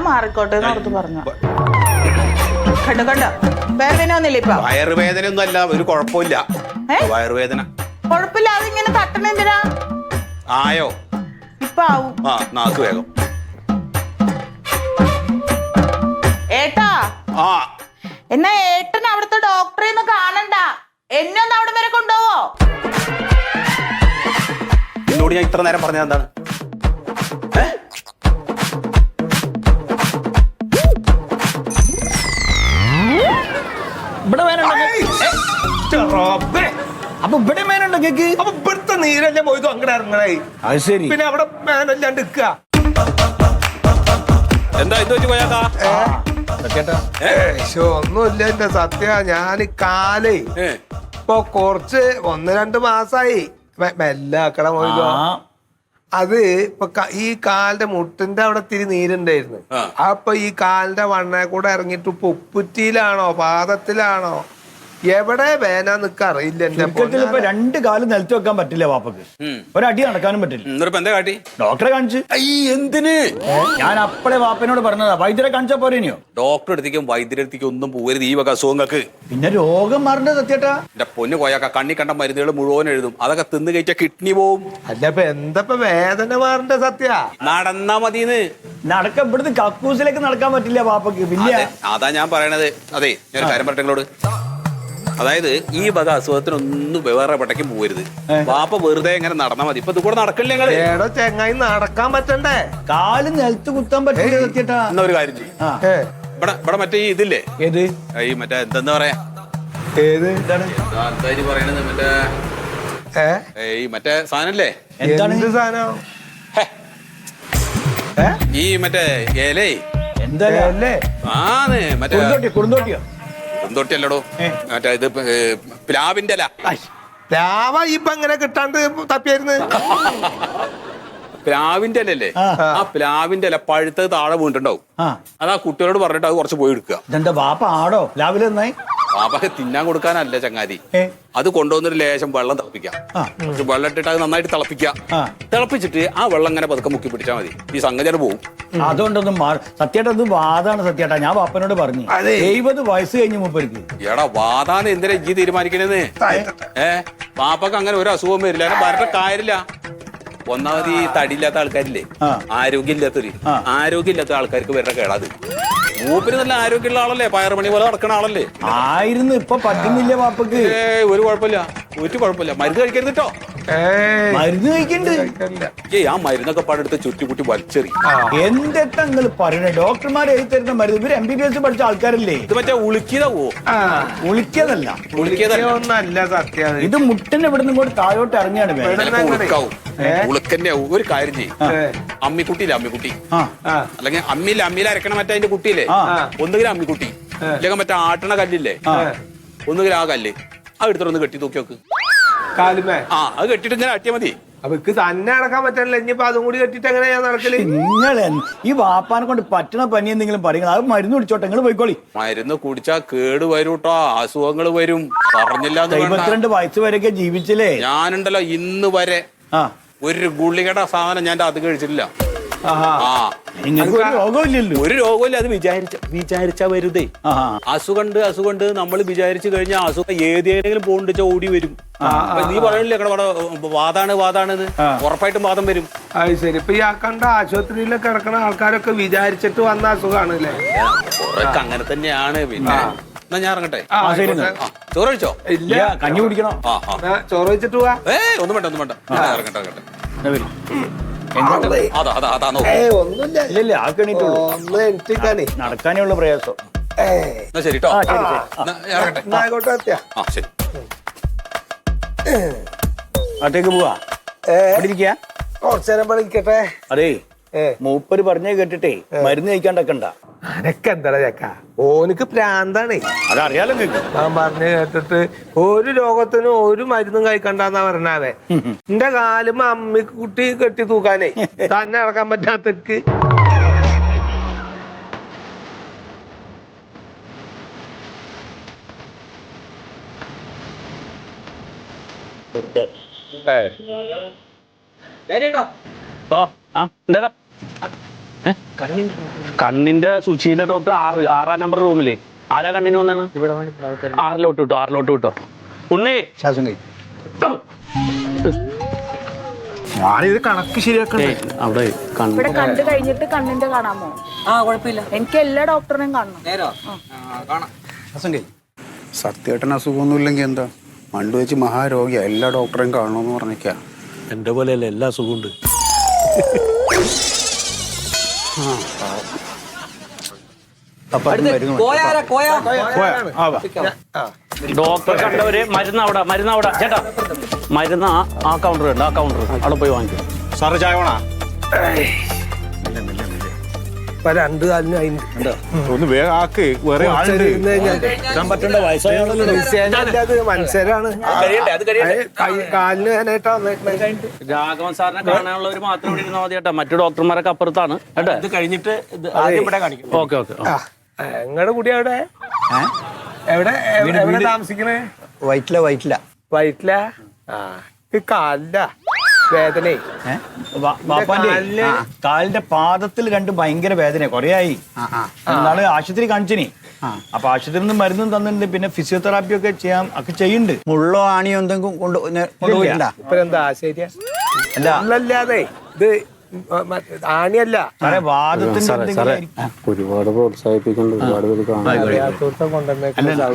മാറിക്കോട്ടെ എന്ന് ഓർത്ത് പറഞ്ഞു. കണ്ടോ കണ്ടോ, വേദന ഒന്നുമില്ല ഇപ്പൊ? വയറുവേദന ഒന്നും അല്ല, ഒരു കുഴപ്പമില്ല. വയറുവേദന കുഴപ്പമില്ല. അതിങ്ങനെ തട്ടണ എന്തിനാ? ആയോ? ഇപ്പൊ ആവും. ആ നാക്ക് വേഗം. ഏട്ടാ, ആ എന്നാ ഏട്ടൻ അവിടുത്തെ ഡോക്ടറെ ഒന്ന് കാണണ്ട, എന്നെ ഒന്ന് അവിടെ വരെ കൊണ്ടുപോവോ? എന്നോട് ഞാൻ ഇത്ര നേരം പറഞ്ഞത് എന്താണ്? ഇവിടെ വേനുണ്ടോ? അപ്പൊ ഇവിടെ മേനുണ്ടോ കേക്ക്? അപ്പൊ ഇവിടുത്തെ നീരല്ലേ പോയത് അങ്ങടെ ഇറങ്ങണേ. അത് ശരി. പിന്നെ അവിടെ മേനല്ലാണ്ട് നിക്ക. എന്താ ഇത് വെച്ച് പോയാക്കാ? ഒന്നുമില്ല എന്റെ സത്യ. ഞാൻ കാലേ ഇപ്പൊ കുറച്ച് 1-2 മാസായി മെല്ലെ ആക്കട പോയതോ. അത് ഇപ്പൊ ഈ കാലിന്റെ മുട്ടിന്റെ അവിടെ തിരി നീരുണ്ടായിരുന്നു. അപ്പൊ ഈ കാലിന്റെ വണ്ണ കൂടെ ഇറങ്ങിട്ട് ഇപ്പൊ ഉപ്പുറ്റിയിലാണോ പാദത്തിലാണോ എവിടെ വേന നിക്ക അറിയില്ല. എന്റെ 2 കാലം നിലത്ത് വെക്കാൻ പറ്റില്ല വാപ്പക്ക്. ഒരടി നടക്കാനും പറ്റില്ല. ഡോക്ടറെ കാണിച്ചു. എന്തിന്? ഞാൻ അപ്പഴേ വാപ്പനോട് പറഞ്ഞതാ, വൈദ്യരെ കാണിച്ചാ പോരേനിയോ? ഡോക്ടറെ അടുത്തേക്കും വൈദ്യരുടെ അടുത്തേക്കും ഒന്നും പോകരുത് ഈ വക അസുഖങ്ങൾക്ക്. പിന്നെ രോഗം മാറേണ്ട സത്യേട്ടാ. എന്റെ പൊന്നു പോയാക്ക കണ്ണി കണ്ട മരുന്നുകൾ മുഴുവൻ എഴുതും. അതൊക്കെ തിന്ന് കഴിച്ചാൽ കിഡ്നി പോവും. അല്ല ഇപ്പൊ എന്താ വേദന മാറേണ്ട സത്യ? നടന്നാ മതിന്ന്. ഇവിടുന്ന് കക്കൂസിലേക്ക് നടക്കാൻ പറ്റില്ല വാപ്പക്ക്. പിന്നെ അതാ ഞാൻ പറയണത്. അതെ, ഞാൻ ഒരു കാര്യം പറയട്ടെ. അതായത് ഈ വക അസുഖത്തിനൊന്നും വേറെ പെട്ടയ്ക്ക് പോകരുത്. വാപ്പ വെറുതെ എങ്ങനെ നടന്നാ മതി. ഇപ്പൊ ഇത് കൂടെ നടക്കില്ല ഞങ്ങള്. ഏടോ ചെങ്ങായി നടക്കാൻ പറ്റണ്ടേ? കാല് നിലത്ത് കുത്താൻ പറ്റില്ല സത്യേട്ടാ. എന്നാ ഒരു കാര്യം ചെയ്യും, ഇവിടെ മറ്റേ ഈ ഇതില്ലേ, ഏത് ഈ മറ്റേ എന്താ പറയാ, ഏത് എന്താ പറയണത്, മറ്റേ ഈ മറ്റേ സാധനല്ലേ, എന്ത് സാധനം? ഈ മറ്റേ ഏലേ എന്താ ആന്ന് മറ്റേ കുറുന്തോട്ടിയോ? തൊട്ടിയല്ലടോ, മറ്റേ ഇത് പ്ലാവിന്റെ അല്ല. പ്ലാവ ഇപ്പൊ എങ്ങനെ കിട്ടാണ്ട് തപ്പിയായിരുന്നു? പ്ലാവിന്റെ അല്ലേ? ആ പ്ലാവിന്റെ അല്ല പഴുത്തത് താഴെ വീണിട്ടുണ്ടാവും. അതാ കുട്ടികളോട് പറഞ്ഞിട്ട് അത് കുറച്ച് പോയി എടുക്കുക. ഇതെന്താ വാപ്പ ആടോ രാവിലെ നന്നായി? വാപ്പക്ക് തിന്നാൻ കൊടുക്കാനല്ല ചങ്ങാതി. അത് കൊണ്ടുവന്നൊരു ലേശം വെള്ളം തിളപ്പിക്കാം. വെള്ളം ഇട്ടിട്ട് അത് നന്നായിട്ട് തിളപ്പിക്കാം. തിളപ്പിച്ചിട്ട് ആ വെള്ളം ഇങ്ങനെ പതുക്കെ മുക്കി പിടിച്ചാൽ മതി. ഈ സംഗതി പോവും. അതുകൊണ്ടൊന്നും സത്യേട്ടാ, അത് വാദാണ് സത്യേട്ടാ. ഞാൻ വാപ്പനോട് പറഞ്ഞു 70 വയസ്സ് കഴിഞ്ഞ് മൂപ്പർക്ക്. എടാ വാദാന്ന് എന്തിനാ ഈ തീരുമാനിക്കണേന്ന്? വാപ്പക്ക് അങ്ങനെ ഒരു അസുഖം വരില്ല, വരട്ടെ കാര്യമില്ല. ഒന്നാമത് ഈ തടിയില്ലാത്ത ആൾക്കാരില്ലേ, ആരോഗ്യമില്ലാത്ത ആൾക്കാർക്ക് വരുടെ കേടാത്. മൂപ്പര് നല്ല ആരോഗ്യമുള്ള ആളല്ലേ, പയറുമണി പോലെ നടക്കണ ആളല്ലേ ആയിരുന്നു. ഇപ്പൊ പറ്റുന്നില്ല വാപ്പക്ക്. ഒരു കുഴപ്പമില്ല, ഒരു കുഴപ്പമില്ല. മരുന്ന് കഴിക്കരുത് കേട്ടോ. മരുന്ന് കഴിക്കണ്ട്. ആ മരുന്നൊക്കെ പാടെടുത്ത് ചുറ്റിക്കുട്ടി വലിച്ചെറി. എന്തെത്താ നിങ്ങൾ പറയണേ? ഡോക്ടർമാർ എഴുതി തരുന്ന മരുന്ന് ഇവര് MBBS പഠിച്ച ആൾക്കാരല്ലേ? ഇത് മറ്റേ ഉളുക്കിയതാവോ? ഉളിക്കതല്ല, ഉളിക്കതൊന്നല്ല സത്യം. ഇത് മുട്ടന് ഇവിടുന്ന് ഇങ്ങോട്ട് താഴോട്ട് ഇറങ്ങിയാണ് ഉളുക്കന്നെ. ഒരു കാര്യം ചെയ്യും, അമ്മിക്കുട്ടിയില്ലേ, അമ്മിക്കുട്ടി അല്ലെങ്കിൽ അമ്മിയിൽ അരക്കണ മറ്റേ അതിന്റെ കുട്ടിയില്ലേ, ഒന്നുകിൽ അമ്മിക്കുട്ടി അല്ലെങ്കിൽ മറ്റേ ആട്ടണ കല്ലില്ലേ, ഒന്നുകിൽ ആ കല്ല് അത് എടുത്തിട്ടൊന്ന് കെട്ടി തൂക്കി നോക്ക്. അത് കെട്ടിട്ട് ഇങ്ങനെ അട്ടിയാ മതി. അവക്ക് തന്നെ അടക്കാൻ പറ്റില്ല. ഇനിയിപ്പോ അതും കൂടി കെട്ടിട്ട് എങ്ങനെ ഞാൻ നടക്കല്? നിങ്ങൾ ഈ വാപ്പാനെ കൊണ്ട് പറ്റണ പനി എന്തെങ്കിലും പറയുന്നത്, അത് മരുന്ന് കുടിച്ചോട്ടെ, നിങ്ങൾ പോയിക്കോളി. മരുന്ന് കുടിച്ചാ കേട് വരൂട്ടോ, അസുഖങ്ങൾ വരും. പറഞ്ഞില്ല 72 വയസ്സ് വരെയൊക്കെ ജീവിച്ചില്ലേ? ഞാനുണ്ടല്ലോ ഇന്ന് വരെ ഒരു ഗുളികയുടെ സാധനം ഞാൻ അത് കഴിച്ചിട്ടില്ല. ഒരു രോഗമില്ല. അത് വിചാരിച്ചാ വരുതേ. അസുഖണ്ട് നമ്മൾ വിചാരിച്ചു കഴിഞ്ഞാൽ അസുഖം ഏതെങ്കിലും പോണ്ടിച്ച ഓടി വരും. നീ പറയണില്ലേ വാദാണെന്ന്, ഉറപ്പായിട്ടും വാദം വരും. അത് ശരി. ഇപ്പൊ ഈ കണ്ട ആശുപത്രിയിലൊക്കെ കിടക്കണ ആൾക്കാരൊക്കെ വിചാരിച്ചിട്ട് വന്ന അസുഖമാണ് അല്ലേ? അങ്ങനെ തന്നെയാണ്. പിന്നെ എന്നാ ഞാൻ ഇറങ്ങട്ടെ. ചോറ് കഴിച്ചോ? ഇല്ല, കഞ്ഞി കുടിക്കണോ? ചോറ് വെച്ചിട്ട് പോവാ. ഒന്നും വേണ്ട ഇറങ്ങട്ടെ. നടക്കാനുള്ള പ്രയാസം. ശരി കേട്ടോ, ശരി. നാട്ടേക്ക് പോവാ. കുറച്ചേരം പഠിക്കട്ടെ. അതേ, മൂപ്പര് പറഞ്ഞേ കേട്ടിട്ടേ മരുന്ന് കഴിക്കാണ്ടക്കണ്ട. അനക്ക് എന്താ ചക്ക, ഓനിക്ക് പ്രാന്താണേ. അതറിയാലോ. ഞാൻ പറഞ്ഞു കേട്ടിട്ട് ഒരു രോഗത്തിനും ഒരു മരുന്നും കഴിക്കണ്ടെന്നാ പറഞ്ഞാവേ. എന്റെ കാലും അമ്മിക്ക് കുട്ടി കെട്ടി തൂക്കാനേ തന്നെ ഇറക്കാൻ പറ്റാത്തക്ക്. കണ്ണിന്റെ സുശീല ഡോക്ടർ 6-ാം നമ്പർ റൂമില്. ആരാ കണ്ണിന് വന്നാണ്? 6-ലോട്ട് വിട്ടോ. ഉണ്ണി ശ്വാസം കഴി. ഞാനിത് കണക്ക് ശരിയാക്കണ്ടേ? അവിടെ ഇവിടെ കണ്ടു കഴിഞ്ഞിട്ട് കണ്ണിന്റെ കാണാമോ? കുഴപ്പമില്ല, എനിക്ക് എല്ലാ ഡോക്ടറിനെയും കാണണം. ശ്വാസം കഴി. സത്യേട്ടന് അസുഖമൊന്നുമില്ലെങ്കിൽ എന്താ മണ്ടു വെച്ച് മഹാരോഗിയാ, എല്ലാ ഡോക്ടറെയും കാണണമെന്ന് പറഞ്ഞേക്കാ. എന്റെ പോലെയല്ല, എല്ലാ സുഖമുണ്ട്. ഡോക്ടറെ കണ്ടവര് മരുന്ന് അവിടെ ചേട്ടാ, മരുന്ന് ആ കൗണ്ടർ ഉണ്ട്, ആ കൗണ്ടർ അവിടെ പോയി വാങ്ങിക്കും. സാറ് ചായ വേണോ? 2 കാലിന് ഒന്ന് വേഗം ആക്ക്, വേറെ പറ്റേണ്ട വയസ്സായാണല്ലോ. മനുഷ്യരാണ്. കാലിന് വേനായിട്ടാ വന്നേക്കണേ. രാഘവൻ സാറിനെ കാണാനുള്ളവർ മാത്രം ഇവിടെ ഇരുന്നാൽ മതി കേട്ടോ, മറ്റു ഡോക്ടർമാരൊക്കെ അപ്പുറത്താണ് കേട്ടോ. ഇത് കഴിഞ്ഞിട്ട് ഓക്കെ. നിങ്ങളുടെ കുടി എവിടെ എവിടെ താമസിക്കണേ? വൈറ്റില. കാലില്ല വേദന. കാലിന്റെ പാദത്തിൽ 2 ഭയങ്കര വേദന കൊറേ ആയി. നാളെ ആശുപത്രി കാണിച്ചിനി. അപ്പൊ ആശുപത്രിയിൽ നിന്ന് മരുന്നും തന്നിട്ടുണ്ട്, പിന്നെ ഫിസിയോതെറാപ്പി ഒക്കെ ചെയ്യുന്നുണ്ട്. മുള്ളോ ആണിയോ എന്തെങ്കിലും കൊണ്ടുപോയിട്ടാ? ഇപ്പൊ എന്താ ശരിയാ? അല്ലാതെ ഇത് ആണിയല്ല, ഒരുപാട് പ്രോത്സാഹിപ്പിക്കുന്നുണ്ട്, ഒരുപാട് പേര് കാണാൻ.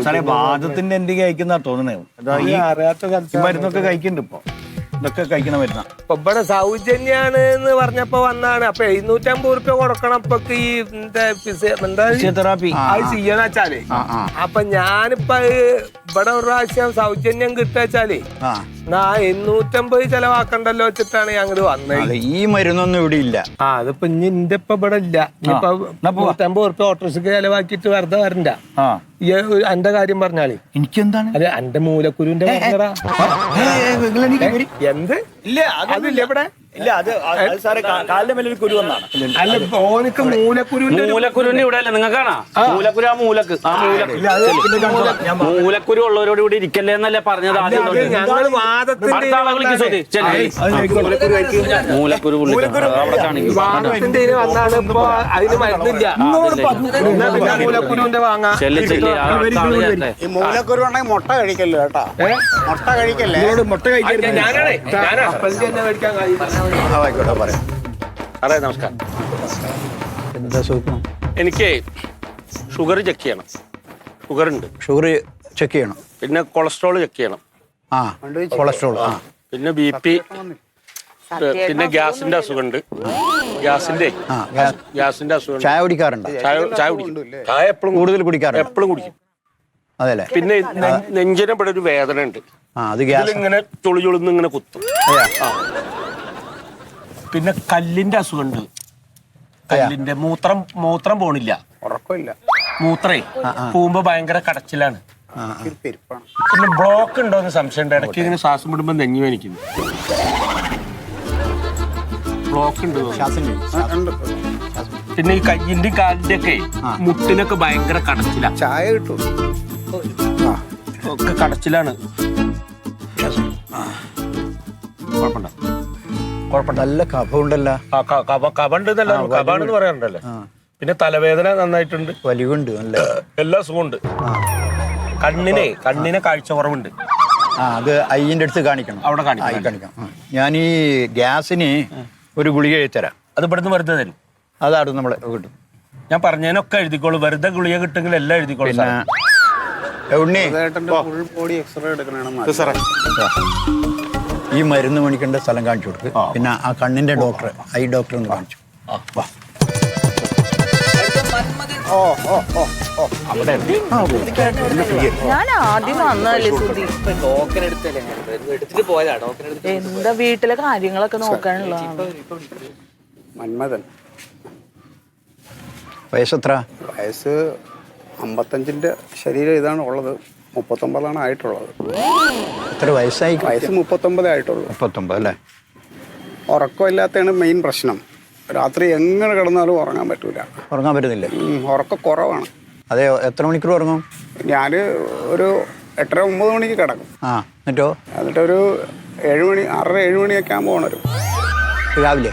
സാറേ വാദത്തിന്റെ എന്തെങ്കിലും കഴിക്കുന്ന തോന്നുന്നത്. ഈ മരുന്നൊക്കെ കഴിക്കുന്നുണ്ട്. ഇതൊക്കെ കഴിക്കണ മരുന്ന. ഇപ്പൊ ഇവിടെ സൗജന്യാണ് എന്ന് പറഞ്ഞപ്പോ വന്നാണ്. അപ്പൊ 750 റുപ്യ കൊടുക്കണം ഇപ്പൊ ഈ ഫിസിയോതെറാപ്പി അത് ചെയ്യണ വെച്ചാല്. അപ്പൊ ഞാനിപ്പോ ഇവിടെ ഒരു പ്രാവശ്യം സൗജന്യം കിട്ടുവെച്ചാലേ 850 ചെലവാക്കണ്ടല്ലോ വെച്ചിട്ടാണ് ഞങ്ങൾ വന്നത്. ഈ മരുന്നൊന്നും ഇവിടെ ഇല്ല. അതിപ്പോ ഇനി എന്റെ ഇപ്പൊ ഇവിടെ ഇല്ല. ഇനിയിപ്പൊ 150 റുപ്യ ഓട്ടോറിക്ഷക്ക് ചെലവാക്കിട്ട് വെറുതെ വരണ്ട. എന്റെ കാര്യം പറഞ്ഞാല് എനിക്കെന്താണ്? അതെ, എന്റെ മൂലക്കുരുവിന്റെ പറഞ്ഞടാ. എന്ത് ഇല്ല, അതില്ല ഇവിടെ. ഇല്ല, അത് സാറേ കാലിന്റെ മേലെ ഒരു കുരു വന്നാണ്. അല്ല, ഓനക്ക് മൂലക്കുരുവിന്റെ ഇവിടെ അല്ല, നിങ്ങൾക്കാണോ മൂലക്കുരു? മൂലക്കുരു ഉള്ളവരോട് ഇവിടെ ഇരിക്കല്ലേ എന്നല്ലേ പറഞ്ഞത് ആദ്യം? മൂലക്കുരു അവിടെ കാണിക്കും. അതിന് മരുന്നില്ല. മൂലക്കുരുവിന്റെ വാങ്ങാം. ഈ മൂലക്കുരു ഉണ്ടെങ്കിൽ മുട്ട കഴിക്കല്ലോ കേട്ടാ, മുട്ട കഴിക്കല്ലേ. മുട്ട കഴിക്കരുത്. മേടിക്കാൻ കഴിയും. ആയിക്കോട്ടെ, പറയാം. അതെ, നമസ്കാരം. എന്താ സുഖം? എനിക്ക് ഷുഗർ ചെക്ക് ചെയ്യണം. ഷുഗർ ഉണ്ട്. ഷുഗർ ചെക്ക് ചെയ്യണം. പിന്നെ കൊളസ്ട്രോൾ ചെക്ക് ചെയ്യണം. കൊളസ്ട്രോൾ. പിന്നെ BP, പിന്നെ ഗ്യാസിന്റെ അസുഖമുണ്ട്. ഗ്യാസിന്റെ അസുഖം. ചായ കുടിക്കാറുണ്ട്? ചായ കുടിക്കും. ചായ എപ്പോഴും കൂടുതൽ കുടിക്കാറുണ്ട്? എപ്പോഴും കുടിക്കും. അതെല്ലേ. പിന്നെ നെഞ്ചിനെ ഇവിടെ ഒരു വേദന ഉണ്ട്. അത് ഗ്യാസ് ഇങ്ങനെ ചൊളിന്ന് ഇങ്ങനെ കുത്തും. പിന്നെ കല്ലിന്റെ അസുഖമുണ്ട്. കല്ലിന്റെ മൂത്രം പോണില്ല. ഉറക്കമില്ല. മൂത്രേ പോകുമ്പോ ഭയങ്കര കടച്ചിലാണ്. പിന്നെ ബ്ലോക്ക് ഉണ്ടോന്ന് സംശയമുണ്ട്. ഇടയ്ക്ക് ഇങ്ങനെ ശ്വാസം വിടുമ്പോ നെഞ്ഞു വേനിക്കുന്നു. ബ്ലോക്ക് ഉണ്ട്. പിന്നെ ഈ കയ്യിന്റെ കാലിന്റെ ഒക്കെ മുട്ടിനൊക്കെ ഭയങ്കര കടച്ചിലാണ്. ചായ കിട്ടും. ഒക്കെ കടച്ചിലാണ്. കുഴപ്പമുണ്ടോ? നല്ല കഫമുണ്ടല്ലോ. കബണ്ടെന്നല്ല, കബാണെന്ന് പറയാറുണ്ടല്ലോ. പിന്നെ തലവേദന നന്നായിട്ടുണ്ട്. വലിവുണ്ട്. നല്ല എല്ലാ സുഖമുണ്ട്. കണ്ണിനെ കാഴ്ച കുറവുണ്ട്. അത് അയ്യന്റെ അടുത്ത് കാണിക്കണം. അവിടെ കാണിക്കാം. ഞാൻ ഈ ഗ്യാസിന് ഒരു ഗുളിക എഴുതരാം. അത് ഇവിടുന്ന് വെറുതെ തരും. അതാണ് നമ്മളെ കിട്ടും. ഞാൻ പറഞ്ഞതിനൊക്കെ എഴുതിക്കോളൂ. വെറുതെ ഗുളിക കിട്ടുമെങ്കിൽ എല്ലാം എഴുതിക്കോളൂ. ഉണ്ണി, ഈ മരുന്ന് മേടിക്കേണ്ട സ്ഥലം കാണിച്ചു കൊടുക്ക്. പിന്നെ ആ കണ്ണിന്റെ ഡോക്ടർ, ഐ ഡോക്ടർ ഒന്ന് കാണിച്ചു. ഞാൻ ആദ്യം വന്നതല്ലേ സുധി. എന്താ വീട്ടിലെ കാര്യങ്ങളൊക്കെ നോക്കാനുള്ളതാണ്. മന്മഥൻ. വയസ്സെത്ര? വയസ്സ് 55ന്റെ ശരീരം ഇതാണ് ഉള്ളത്. 39 ആയിട്ടുള്ളത്. എത്ര വയസ്സായി? വയസ്സ് 39 ആയിട്ടുള്ളൂ. 39 അല്ലേ? ഉറക്കമില്ലാത്തതാണ് മെയിൻ പ്രശ്നം. രാത്രി എങ്ങനെ കിടന്നാലും ഉറങ്ങാൻ പറ്റൂല. ഉറങ്ങാൻ പറ്റുന്നില്ല? ഉറക്കം കുറവാണ്. അതെ. എത്ര മണിക്കൂർ ഉറങ്ങും? ഞാൻ ഒരു 8-9 മണിക്ക് കിടക്കും. എന്നിട്ടൊരു 7 മണി 6-7 മണിയൊക്കെ ആകുമ്പോൾ ഉണരും രാവിലെ.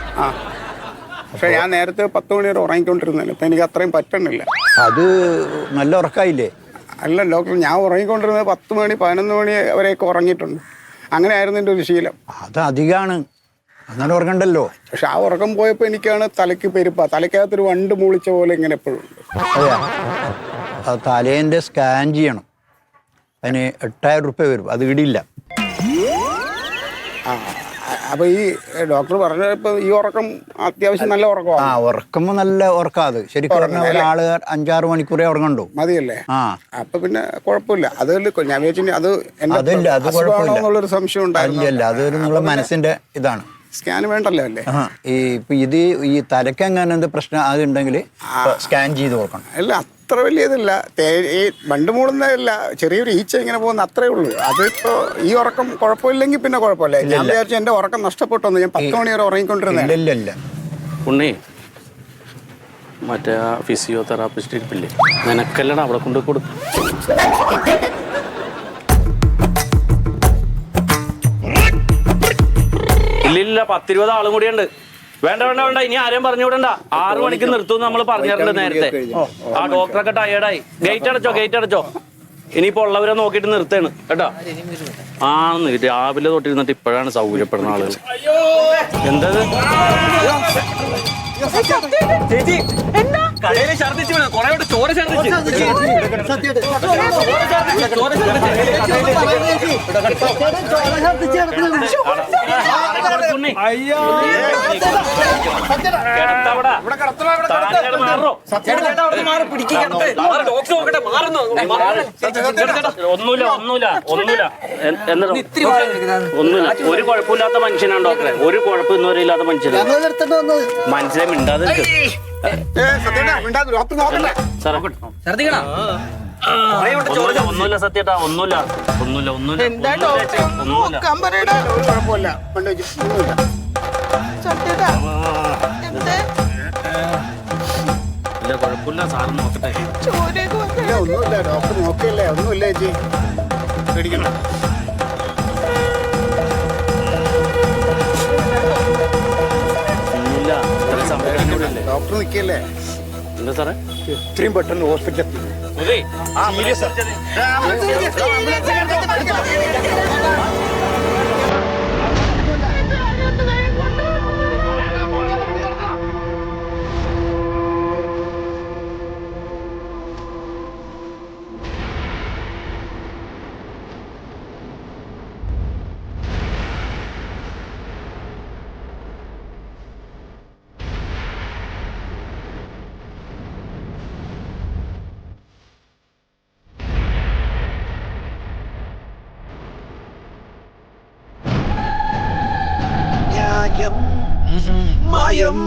പക്ഷെ ഞാൻ നേരത്തെ 10 മണി വരെ ഉറങ്ങിക്കൊണ്ടിരുന്നില്ല. ഇപ്പം എനിക്ക് അത്രയും പറ്റണില്ല. അത് നല്ല ഉറക്കായില്ലേ? അല്ല ഡോക്ടർ, ഞാൻ ഉറങ്ങിക്കൊണ്ടിരുന്നത് 10 മണി 11 മണി വരെയൊക്കെ ഉറങ്ങിയിട്ടുണ്ട്. അങ്ങനെയായിരുന്നു എൻ്റെ ഒരു ശീലം. അത് അധികമാണ്, അങ്ങനെ ഉറങ്ങണ്ടല്ലോ. പക്ഷെ ആ ഉറക്കം പോയപ്പോൾ എനിക്കാണ് തലയ്ക്ക് പെരുപ്പ, തലയ്ക്കകത്തൊരു വണ്ട് മൂളിച്ച പോലെ ഇങ്ങനെ എപ്പോഴും ഉണ്ട്. അതെയാ? അത് തലേൻ്റെ സ്കാൻ ചെയ്യണം. അതിന് 8000 റുപ്യ വരും, അത് ഇടിയില്ല. അപ്പൊ ഈ ഡോക്ടർ പറഞ്ഞപ്പോ ഈ ഉറക്കം അത്യാവശ്യം നല്ല ഉറക്കമാണ്. ഉറക്കുമ്പോ നല്ല ഉറക്കാത്. ശരിക്കും പറഞ്ഞ ഒരാള് 5-6 മണിക്കൂറേ ഉറങ്ങണ്ടു. മതിയല്ലേ? അപ്പൊ പിന്നെ കുഴപ്പമില്ല. അത് ഞാൻ വിചാരിച്ചു അത് എന്നുള്ളൊരു സംശയം ഉണ്ടായിരുന്നു. അല്ല, അതൊരു നമ്മളെ മനസ്സിന്റെ ഇതാണ്. സ്കാൻ വേണ്ടല്ലോ അല്ലേ? ഇപ്പൊ ഈ തലക്കെങ്ങനെ എന്ത് പ്രശ്നം അതുണ്ടെങ്കിൽ സ്കാൻ ചെയ്ത് നോക്കണം. അല്ല, അത്ര വലിയ ഇതില്ല. ഈ വണ്ട് മൂളുന്നതല്ല, ചെറിയൊരു ഈച്ച ഇങ്ങനെ പോകുന്ന അത്രേ ഉള്ളൂ. അതിപ്പോ ഈ ഉറക്കം കുഴപ്പമില്ലെങ്കിൽ പിന്നെ കുഴപ്പമില്ല. ഞാൻ വിചാരിച്ചു എന്റെ ഉറക്കം നഷ്ടപ്പെട്ടു. ഞാൻ 10 മണി വരെ ഉറങ്ങിക്കൊണ്ടിരുന്നത്. ഇല്ല ഉണ്ണി, മറ്റേ ഫിസിയോതെറാപ്പിസ്റ്റ് ഇരിപ്പില്ലേ, നിനക്കല്ലടാ അവിടെ കൊണ്ട് കൊടുക്കും. ഇല്ല 10-20 ആളും കൂടിയുണ്ട്. വേണ്ട വേണ്ട വേണ്ട, ഇനി ആരെയും പറഞ്ഞു വിടണ്ട. 6 മണിക്ക് നിർത്തും നമ്മൾ പറഞ്ഞിട്ടുണ്ട് നേരത്തെ. ആ ഡോക്ടറൊക്കെ ടയേർഡായി. ഗേറ്റ് അടച്ചോ. ഇനിയിപ്പോ ഉള്ളവരെ നോക്കിയിട്ട് നിർത്തേണ് കേട്ടോ. രാവിലെ തൊട്ടിരുന്നിട്ട് ഇപ്പോഴാണ് സൗകര്യപ്പെടുന്ന ആളുകൾ. എന്താ ചേച്ചി കടയിൽ ഛർദിച്ചു, കുറെ ചോര ഛർദിച്ചു. ഒന്നുമില്ല. ഒരു കുഴപ്പമില്ലാത്ത മനുഷ്യനാണ് ഡോക്ടറെ. ഒരു കുഴപ്പം ഇന്നുവരെ ഇല്ലാത്ത മനുഷ്യനാണ്. മനസ്സിലെ മിണ്ടാതെ ഒന്നുമില്ല സത്യേട്ടാ, ഒന്നുമില്ല. കുഴപ്പമില്ല, സാറ് നോക്കട്ടെ. ഒന്നുമില്ല ഡോക്ടർ നോക്കിയല്ലേ, ഒന്നുമില്ല ചേച്ചി, പേടിക്കണ്ട. ഡോക്ടർ നിൽക്കല്ലേ? എന്താ സാറേ ഇത്രയും പെട്ടെന്ന് ഹോസ്പിറ്റലിൽ മായം